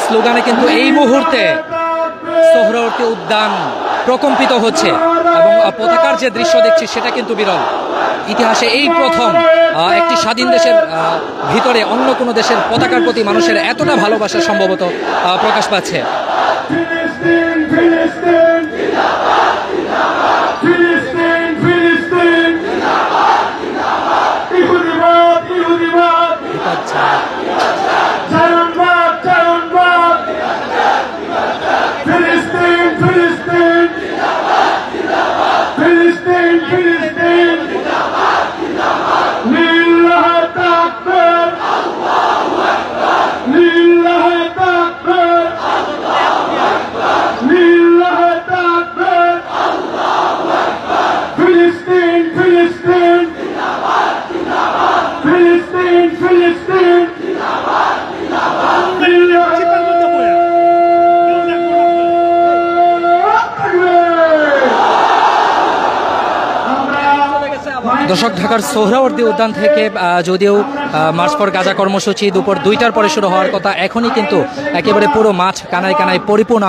স্লোগানে কিন্তু এই মুহূর্তে সোহরাওয়ার্দী উদ্যান প্রকম্পিত হচ্ছে এবং পতাকার যে দৃশ্য দেখছি সেটা কিন্তু বিরল। ইতিহাসে এই প্রথম একটি স্বাধীন দেশের ভিতরে অন্য কোনো দেশের পতাকার প্রতি মানুষের এতটা ভালোবাসা সম্ভবত প্রকাশ পাচ্ছে। দর্শক, ঢাকার সোহরাওয়ার্দী উদ্যান থেকে যদিও মার্চ ফর গাজা কর্মসূচি দুপুর 2টার পরে শুরু হওয়ার কথা, এখনই কিন্তু একেবারে পুরো মাঠ কানায় কানায় পরিপূর্ণ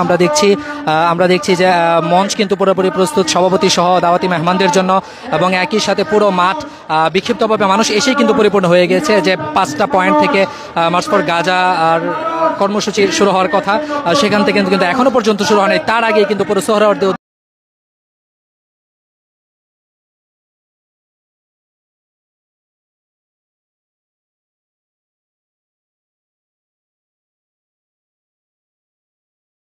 আমরা দেখছি যে মঞ্চ কিন্তু পুরোপুরি প্রস্তুত সভাপতি সহ দাওয়াতি মেহমানদের জন্য, এবং একই সাথে পুরো মাঠ বিক্ষিপ্তভাবে মানুষ এসেই কিন্তু পরিপূর্ণ হয়ে গেছে। যে 5টা পয়েন্ট থেকে মার্চ ফর গাজা আর কর্মসূচি শুরু হওয়ার কথা, সেখান থেকে কিন্তু এখনো পর্যন্ত শুরু হয়নি। তার আগেই কিন্তু পুরো সোহরাওয়ার্দী